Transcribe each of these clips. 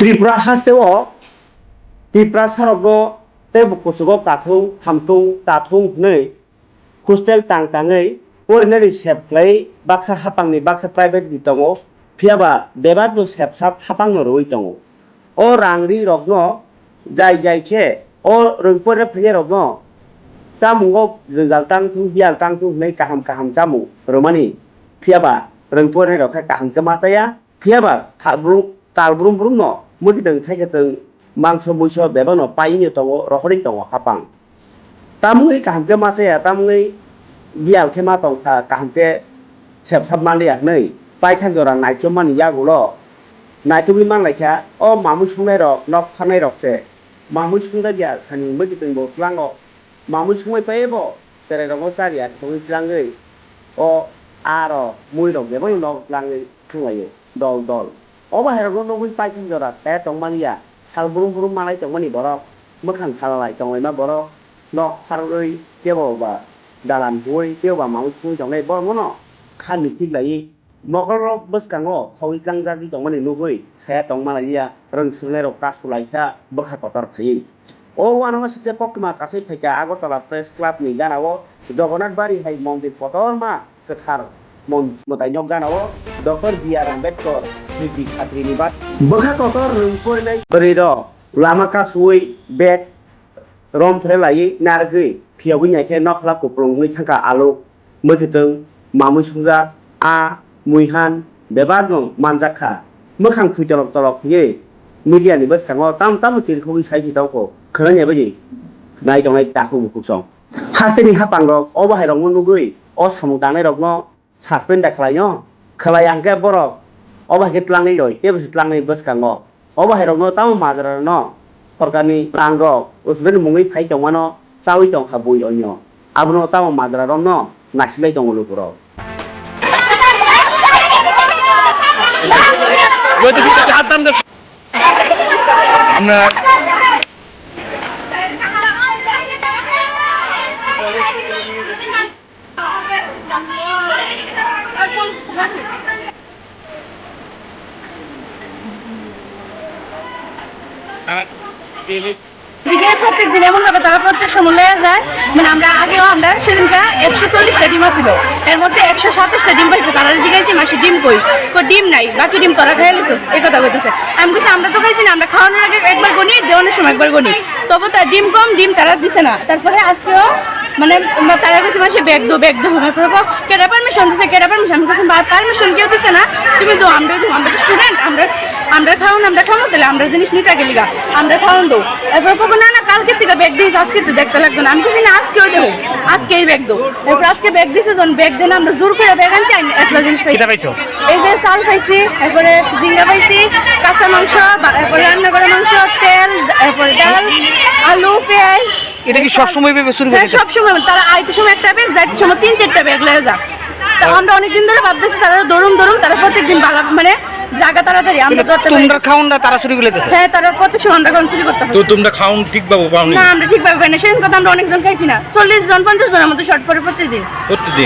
त्रिपुरा हास्तेओ त्रिपुरा सारगो ते बकुसुगो काथौ हामथौ ताथौ नै हस्टेल तांताङै ओरैनो सेबख्लै बाक्सा हापांनि बाक्सा प्राइभेट दङ फियाबा बेबादनो सेबसाब हापांनो रoi दङ ओ रांरि रगनो जाय जायखे ओ रोंफोरे फैये रगनो तामुंगो जोंजाल तांथु बियाल तांथु नै काहाम काहाम जामु रोमानि फियाबा रोंफोरे रखे काहाम मासाया फियाबा तालब्रुम ब्रुम no मुगिदों थाइगेदों मांस मुइस बेबानो पाइनो दङ रखरि दङ हापां तामुङै काहामके मासाया तामुङै बियालखे मा दंखा काहामके सेबसाबनानै नै पाइथान जरा नाइचमानि यागुल' नाइचबि मानलायखा अ मामु संनाय रक नक फानाय रकसे मामु संनाय दिया सानि मुगिदों बस्लाङो मामु संनाय पाइबो तेरे रगो चारिया संइस्लाङै अ आरो मुइ रक बेबो नक लाङै संलायो दल दल अ बाहेराव नगै पाइथान जरा ते दंमानिया साल बुरुम बुरुम मालाय दंमानि बरक मोखां खालाय दंलायमा बरक नक फारगै केबोबा dalam boi tiêu và máu chui trong này bao nó khăn được chi lấy nó bớt càng ngõ thôi tăng ra đi trong này nuôi xe trong Malaysia rừng sương này rồi cá sấu lại cha bớt hạt cọt thấy ô anh nói sẽ có cái mà cá sấu phải cả có tao press club này ra nào đó có nát bari hay mong đi photo mà cái thar mong một tay nhom ra nào dokter biar Ambedkar Sri Khatrini bat bớt hạt cọt rừng sôi này beri đó lama cá sấu bed rom thế lại nà cái phiêu với nhảy cái nóc là cục rồng với thằng cả alo mới cái từng mà mới xuống ra a mùi han để bắt nó man ra cả mới khang khui cho lọc gì media này bất sáng tam tam một chuyện không biết sai gì đâu cổ khởi nhảy cái gì này trong này ta không một cuộc sống hai xe đi hai bằng rồi ở bao hải đồng ngon người ở sông đàn này đồng nó suspend đặt lại nhá khởi ăn cái bò rồi ở bao cái lang này rồi cái lang này bất sáng ở bao hải đồng nó tam mà ra nó Organi langro, usben mungi phai chongano, sawi chong khabui onyo. Abno tamo madra romno, naslei chong ulupuro. Buat itu kejahatan deh. Benar. প্রত্যেক দিন এমন ভাবে তারা প্রত্যেক সময় লেগে যায় মানে আমরা আগেও আমরা সেদিনটা 140টা ডিম ছিল এর মধ্যে 127টা ডিম পাইছে তারা জিজ্ঞাসি মাসে ডিম কই ডিম নাই বাকি ডিম তোরা খেয়ে লিছিস এই কথা বলতেছে আমি বলছি আমরা তো খাইছি না আমরা খাওয়ানোর আগে একবার গনি দেওয়ানোর সময় একবার গনি তবু তার ডিম কম ডিম তারা দিছে না তারপরে আজকেও মানে তারা কাছে মাসে ব্যাগ দো কেটা পারমিশন দিছে কেটা পারমিশন আমি কাছে পারমিশন কেউ দিছে না তুমি দো আমরা তো স্টুডেন্ট আমরা খাওয়ান তাহলে আমরা জিনিস নিতে গেলি গা আমরা খাওয়ান দো এরপর কখন না কালকে থেকে ব্যাগ দিয়েছে আজকে তো দেখতে লাগতো না আমি কিছু না আজকেও দেবো আজকেই ব্যাগ দো এরপর আজকে ব্যাগ দিয়েছে যখন ব্যাগ দেন আমরা জোর করে ব্যাগ আনছি একটা জিনিস পাইছি এই যে চাল খাইছি এরপরে জিঙ্গা পাইছি কাঁচা মাংস এরপরে রান্না করা মাংস তেল এরপরে ডাল আলু পেঁয়াজ এটা কি সবসময় শুরু করে সবসময় তারা আইতে সময় একটা ব্যাগ যাইতে সময় 3-4টা ব্যাগ লয়ে যা আমরা অনেকদিন ধরে ভাবতেছি তারা দরুম তারা প্রত্যেকদিন মানে জায়গা তাড়াতাড়ি আমরা করতে পারি তোমরা খাওনটা তারা চুরি করে দিতেছে হ্যাঁ তারা প্রত্যেক সময় আমরা খাওন চুরি করতে হয় তো তোমরা খাওন ঠিকভাবে পাওনি না আমরা ঠিকভাবে পাই না সেদিন কথা আমরা অনেকজন খাইছি না 40 জন 50 জনের মতো শর্ট পড়ে প্রতিদিন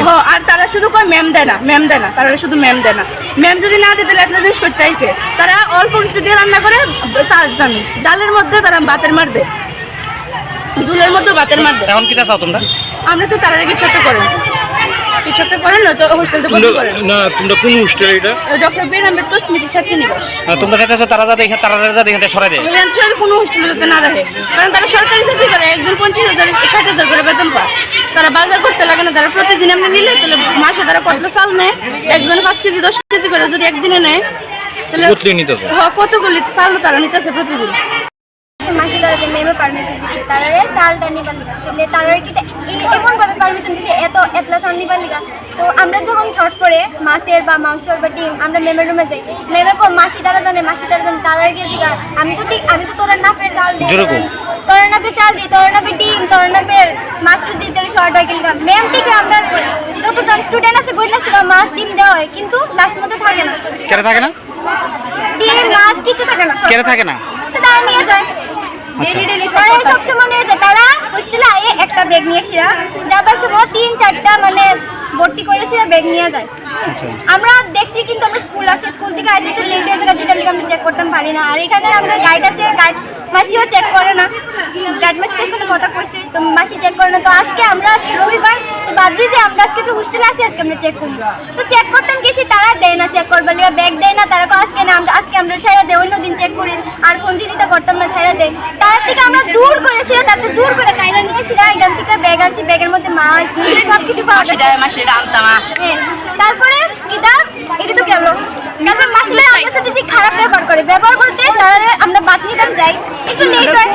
হ্যাঁ আর তারা শুধু কয় ম্যাম দেয় না তারা শুধু ম্যাম দেয় না ম্যাম যদি না দিতে একটা জিনিস করতে আইছে তারা অল্প কিছু দিয়ে রান্না করে ডালের মধ্যে তারা বাতের মার দেয় ঝুলের মধ্যে বাতের মার দেয় এখন কি চাও তোমরা আমরা তো তারা কিছু একটা করেন না তো হোস্টেলতে বসে করেন না তোমরা কোন হোস্টেল এটা ডক্টর বীর আম্বেদকর স্মৃতি ছাত্রী নিবাস তোমরা চাইছো তারা যা দেখে সরাই দেয় আসলে কোনো হোস্টেলে যাতে না রাখে কারণ তারা সরকারি চাকরি করে একজন 50,000 60,000 করে বেতন পায় তারা বাজার করতে লাগে না তারা প্রতিদিন আমরা নিলে তাহলে মাসে তারা কতটা চাল নেয় একজন 5 কেজি 10 কেজি করে যদি একদিনে নেয় তাহলে কতগুলি চাল তারা নিতেছে প্রতিদিন মাসে তারা মেমে পারমিশন দিচ্ছে তারা চালটা নিবার লিগা তাহলে তারা কি এমনভাবে পারমিশন দিচ্ছে এতলা চাল নিবার লিগা তো আমরা যখন শর্ট করে মাছের বা মাংসর বা ডিম আমরা মেমের রুমে যাই মেমে কো মাসি তারা জানে তারা গিয়ে জিগা আমি তো তোরা নাপের চাল দিই তোরা নাপের চাল দিই তোরা নাপের ডিম তোরা নাপের মাছটা দিতে শর্ট হয় কিনা ম্যাম থেকে আমরা যতজন স্টুডেন্ট আছে গইনা সেটা মাছ ডিম দেওয়া হয় কিন্তু লাস্ট মধ্যে থাকে না কেন থাকে না ডিম মাছ কিছু থাকে না কেন থাকে না তারা নিয়ে যায় সবসময় নিয়ে যায় তারা হোস্টেলে একটা ব্যাগ নিয়ে যাবার সময় 3-4টা মানে ভর্তি করে ব্যাগ নিয়ে যায় আমরা দেখছি কিন্তু আমরা স্কুল থেকে আইতে তো লেট হয়ে যায় যেটা লিগে আমরা চেক করতাম পারি না। আর এখানে আমরা গাইড আছে, গাইড মাসিও চেক করে না, গাইড মাসি দেখলে কথা কইছে তো মাসি চেক করে না। তো আজকে রবিবার তো ভাবছি যে আমরা আজকে তো হোস্টেলে আসি, আজকে আমরা চেক করব। তো চেক করতাম গেছি, তারা দেয় না চেক করবার লিগে, ব্যাগ দেয় না তারা, আজকে না আজকে আমরা ছাইরা দেয়, অন্য দিন চেক করিস আর কোন জিনিসটা করতাম না ছাইরা দেয়। তার থেকে আমরা জোর করে সেটা তাতে জোর করে কাইরা নিয়ে সেটা এখান থেকে ব্যাগ আনছি, ব্যাগের মধ্যে মাছ সব কিছু পাওয়া গেছে। মাসিটা আনতাম তারপরে কিটা এটা তো গেল। তারপর মাসলে আমার সাথে যে খারাপ ব্যবহার বলতে তারা আমরা বাস নিতাম যাই, একটু লেট হয়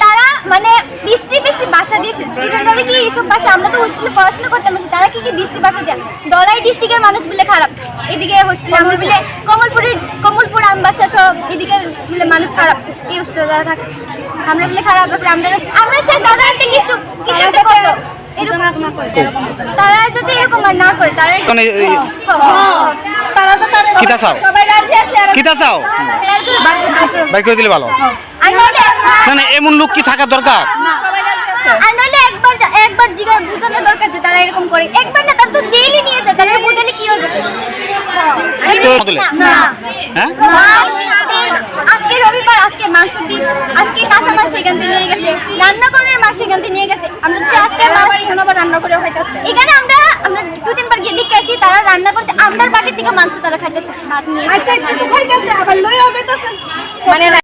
তারা মানে বৃষ্টি বাসা দিয়ে স্টুডেন্টরা কি এইসব বাসা, আমরা তো হোস্টেলে পড়াশোনা করতাম, তারা কি বৃষ্টি বাসা দেয়। দলাই ডিস্ট্রিক্টের মানুষ বলে খারাপ, এদিকে হোস্টেলে আমরা বলে কমলপুর আমবাসা সব এদিকে বলে মানুষ খারাপ, এই হোস্টেলে যারা থাকে আমরা বলে খারাপ। আমরা চাই দাদারা কিছু করতো তারা যদি এরকম আর না করে, তারা কিতা চাও? সবাই রাজি আছে আর কিতা চাও? বাইক করে দিলে ভালো। আর নইলে না এমন লোক কি থাকা দরকার? আর নইলে একবার জিগার বুঝানোর দরকার যে তারা এরকম করে। একবার না, তারা তো ডেইলি নিয়ে যায়, তারা বুঝালে কি হবে? না হ্যাঁ আজকে রবিবার, আজকে মাংস দিন, আজকে কাঁচা মাংস এখান থেকে নিয়ে গেছে, রান্না করার মাংস এখান থেকে নিয়ে গেছে। আমরা যদি আজকে এখানে আবার রান্না করে খাইতেছে, এখানে আমরা 2-3 বার গিয়ে দেখে আসি তারা রান্না করছে, আমরার বাটির থেকে মাংস তারা খাইতেছে, ভাত নিয়ে আবার লইয়া মানে